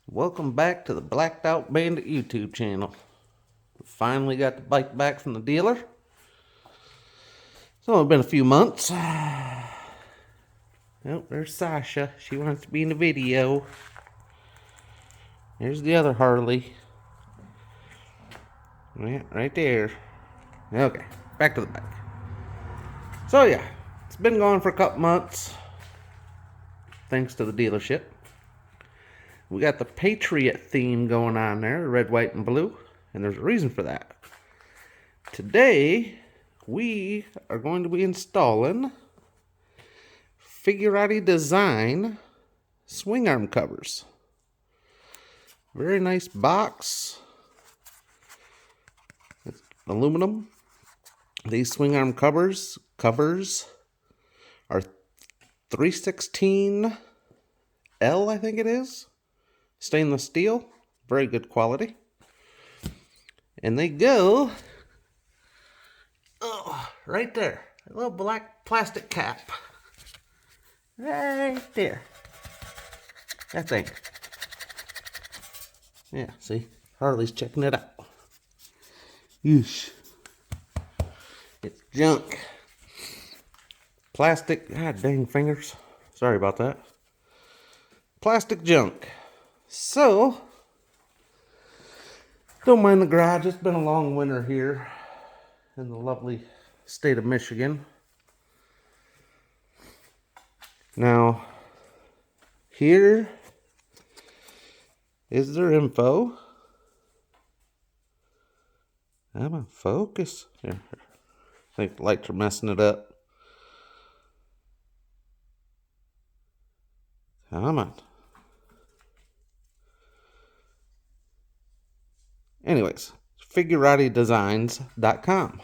Welcome back to the Blacked Out Bandit YouTube channel. Finally got the bike back from the dealer. It's only been a few months. Oh, there's Sasha. She wants to be in the video. There's the other Harley. Yeah, right there. Okay, back to the bike. So yeah, it's been gone for a couple months. Thanks to the dealership. We got the Patriot theme going on there, red, white, and blue, and there's a reason for that. Today, we are going to be installing Figurati Design swing arm covers. Very nice box. It's aluminum. These swing arm covers are 316L, I think it is. Stainless steel, very good quality. And they go right there. A little black plastic cap. Right there. That thing. Yeah, see? Harley's checking it out. Yeesh. It's junk. Plastic. God dang fingers. Sorry about that. Plastic junk. So, don't mind the garage. It's been a long winter here in the lovely state of Michigan. Now, here is their info. Come on, focus. Here. I think the lights are messing it up. Come on. Anyways, FiguratiDesigns.com.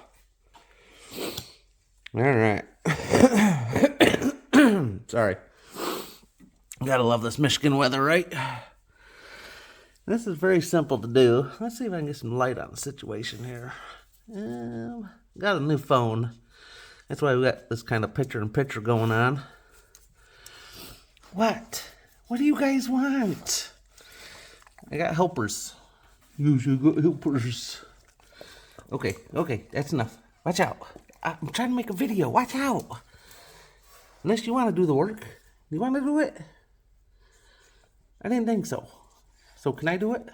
Alright. Sorry. Gotta love this Michigan weather, right? This is very simple to do. Let's see if I can get some light on the situation here. Got a new phone. That's why we got this kind of picture-in-picture going on. What? What do you guys want? I got helpers. You got helpers. Okay, that's enough. Watch out. I'm trying to make a video. Watch out. Unless you want to do the work. You want to do it? I didn't think so. So can I do it?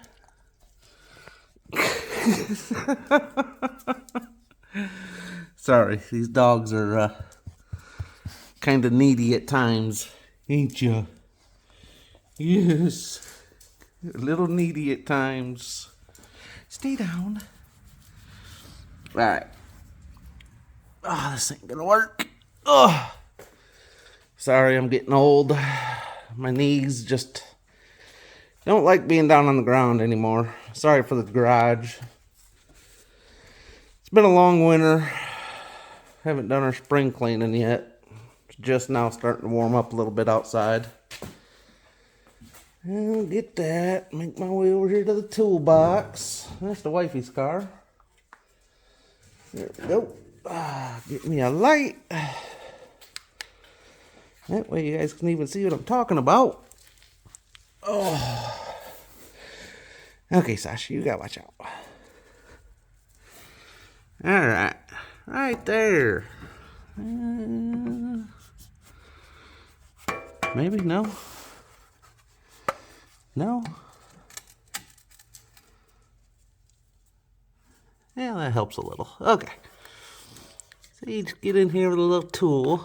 Sorry, these dogs are kind of needy at times, ain't ya? Yes, a little needy at times. Stay down. All right. Oh, this ain't gonna work. Oh, sorry, I'm getting old. My knees just don't like being down on the ground anymore. Sorry for the garage. It's been a long winter. Haven't done our spring cleaning yet. It's just now starting to warm up a little bit outside. I'll get that. Make my way over here to the toolbox. That's the wifey's car. There we go. Get me a light. That way you guys can even see what I'm talking about. Oh. Okay, Sasha, you gotta watch out. Alright. Right there. Maybe? No? No? Yeah, that helps a little. Okay. So you just get in here with a little tool.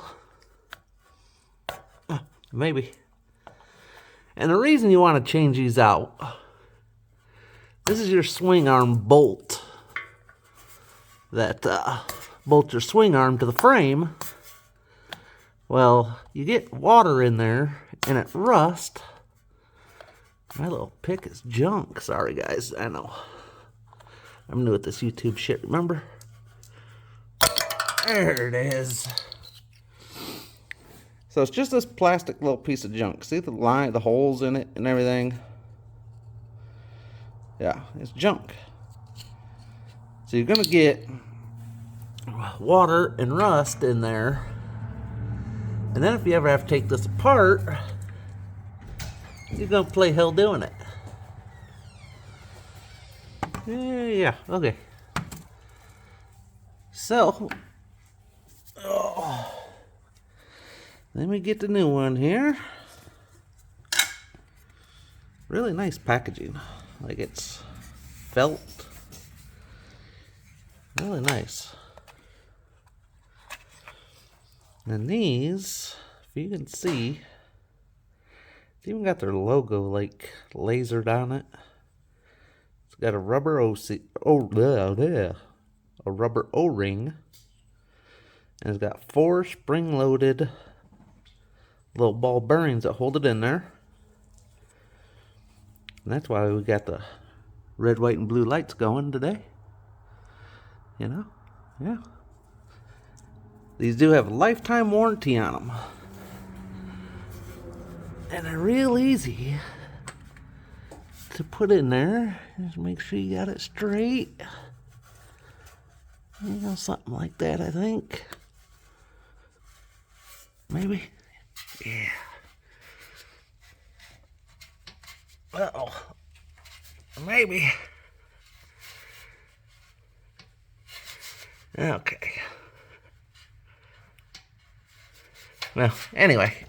Maybe. And the reason you want to change these out, this is your swing arm bolt that bolts your swing arm to the frame. Well, you get water in there and it rusts. My little pick is junk. Sorry, guys. I know. I'm new at this YouTube shit, remember? There it is. So it's just this plastic little piece of junk. See the line, the holes in it and everything? Yeah, it's junk. So you're gonna get water and rust in there. And then if you ever have to take this apart, you're gonna play hell doing it. Yeah, okay. So, let me get the new one here. Really nice packaging. Like it's felt. Really nice. And these, if you can see, it's even got their logo like lasered on it. It's got a rubber a rubber O-ring. And it's got 4 spring-loaded little ball bearings that hold it in there. And that's why we got the red, white, and blue lights going today. You know? Yeah. These do have a lifetime warranty on them. And they're real easy to put in there. Just make sure you got it straight. You know, something like that, I think. Maybe. Yeah. Well, maybe. Okay. Well, anyway,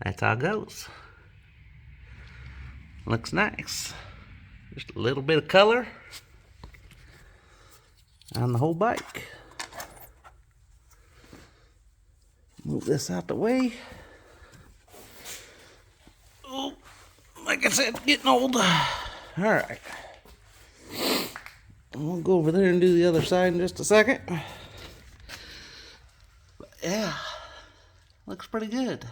that's how it goes. Looks nice. Just a little bit of color on the whole bike. Move this out the way. Oh, like I said, getting old. Alright. We'll go over there and do the other side in just a second. But yeah, looks pretty good.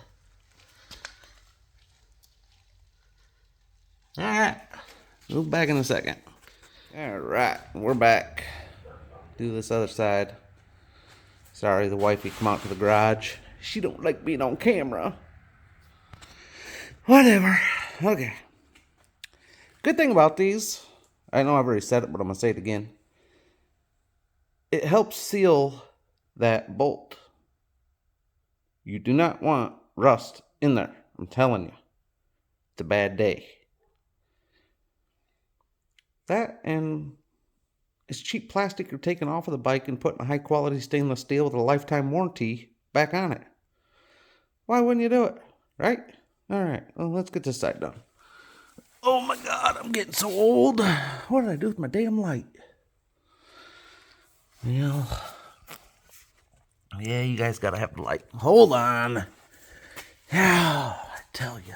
Alright, we'll be back in a second. Alright, we're back. Do this other side. Sorry, the wifey come out to the garage. She don't like being on camera. Whatever. Okay. Good thing about these, I know I've already said it, but I'm going to say it again. It helps seal that bolt. You do not want rust in there. I'm telling you. It's a bad day. That and it's cheap plastic you're taking off of the bike and putting a high quality stainless steel with a lifetime warranty back on it. Why wouldn't you do it? Right? Alright, well, let's get this side done. Oh my god, I'm getting so old. What did I do with my damn light? Well, yeah, you guys gotta have the light. Hold on. Yeah, I tell you.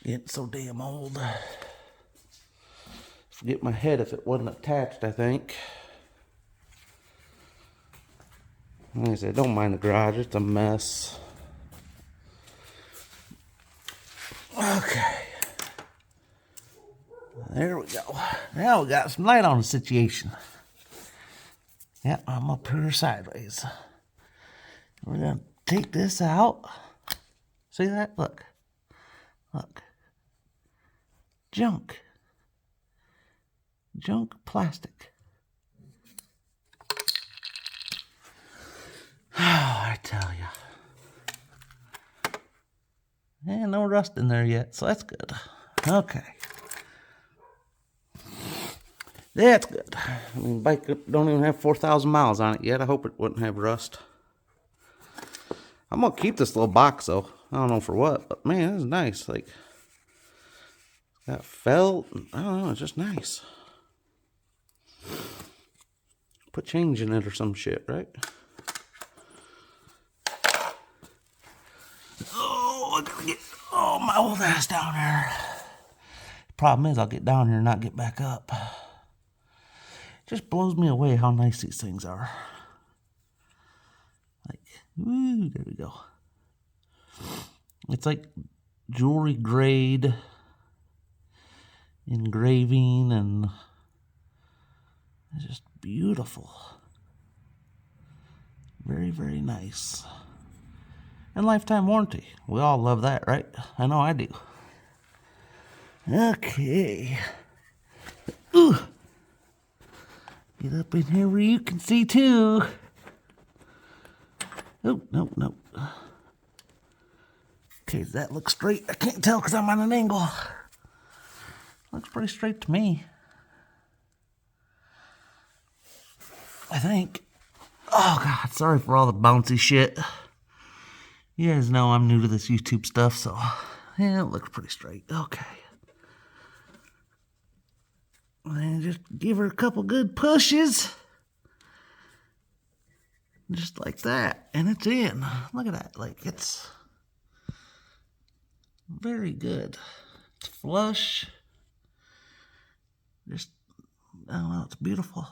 Getting so damn old. Forget my head if it wasn't attached, I think. Like I said, don't mind the garage, it's a mess. Okay. There we go. Now we got some light on the situation. Yep, I'm up here sideways. We're gonna take this out. See that? Look. Look. Junk. Junk plastic. Oh, I tell you. And no rust in there yet, so that's good. Okay. That's good. I mean, bike don't even have 4,000 miles on it yet. I hope it wouldn't have rust. I'm gonna keep this little box though. I don't know for what, but man, it's nice. Like, got felt. I don't know. It's just nice. Put change in it or some shit, right? Oh, I gotta get my old ass down there. Problem is, I'll get down here and not get back up. Just blows me away how nice these things are. Like, ooh, there we go. It's like jewelry grade engraving, and it's just beautiful. Very, very nice. And lifetime warranty. We all love that, right? I know I do. Okay. Ooh. Get up in here where you can see too. Oh, no, no. Okay, that looks straight. I can't tell because I'm on an angle. Looks pretty straight to me. I think. Oh God, sorry for all the bouncy shit. You guys know I'm new to this YouTube stuff, so yeah, it looks pretty straight. Okay. And just give her a couple good pushes. Just like that. And it's in. Look at that. Like, it's very good. It's flush. Just, I don't know, it's beautiful.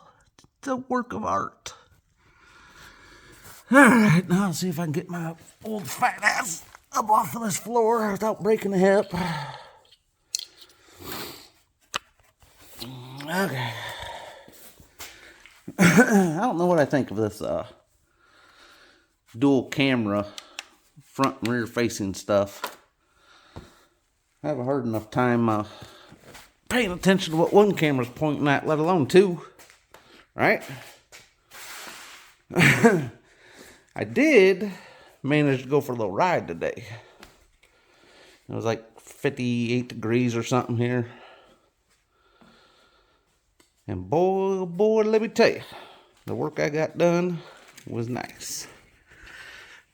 It's a work of art. Alright, now let's see if I can get my old fat ass up off of this floor without breaking the hip. Okay. I don't know what I think of this dual camera front and rear facing stuff. I have a hard enough time paying attention to what one camera's pointing at, let alone two. Right? I did manage to go for a little ride today. It was like 58 degrees or something here. And boy, oh boy, let me tell you, the work I got done was nice.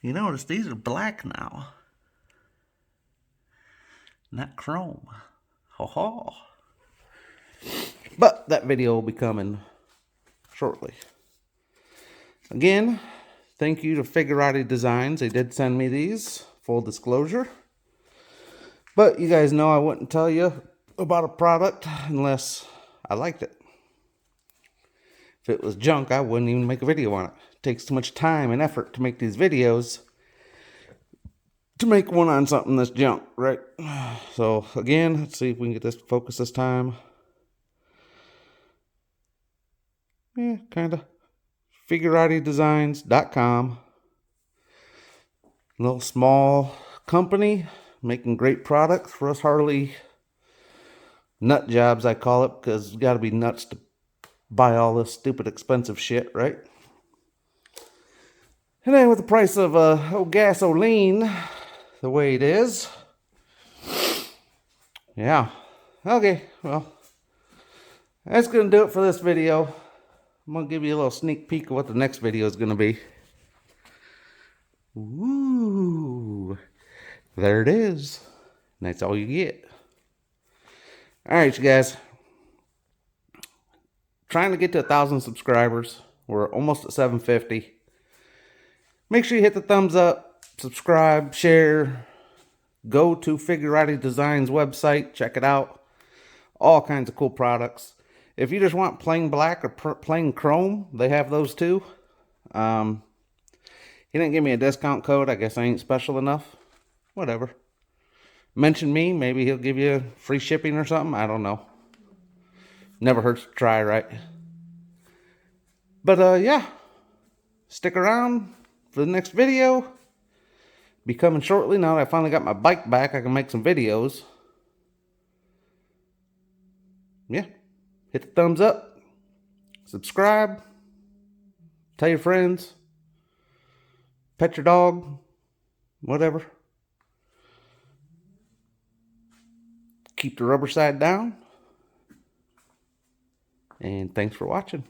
You notice these are black now. Not chrome. Ho ho. But that video will be coming shortly. Again, thank you to Figurati Designs. They did send me these, full disclosure. But you guys know I wouldn't tell you about a product unless I liked it. If it was junk, I wouldn't even make a video on it. It takes too much time and effort to make these videos to make one on something that's junk, right? So again, let's see if we can get this to focus this time. Yeah, kind of. FiguratiDesigns.com. Little small company making great products for us Harley nut jobs, I call it, because you got to be nuts to buy all this stupid expensive shit, right? And then with the price of gasoline the way it is, yeah. Okay, well, that's gonna do it for this video. I'm gonna give you a little sneak peek of what the next video is gonna be. Ooh, there it is. And that's all you get. All right, you guys. Trying to get to 1,000 subscribers. We're almost at 750. Make sure you hit the thumbs up, subscribe, share. Go to Figurati Designs website, check it out. All kinds of cool products. If you just want plain black or plain chrome, they have those too. He didn't give me a discount code. I guess I ain't special enough. Whatever. Mention me. Maybe he'll give you free shipping or something. I don't know. Never hurts to try, right? But yeah. Stick around for the next video. Be coming shortly. Now that I finally got my bike back, I can make some videos. Yeah. Hit the thumbs up. Subscribe. Tell your friends. Pet your dog. Whatever. Keep the rubber side down. And thanks for watching.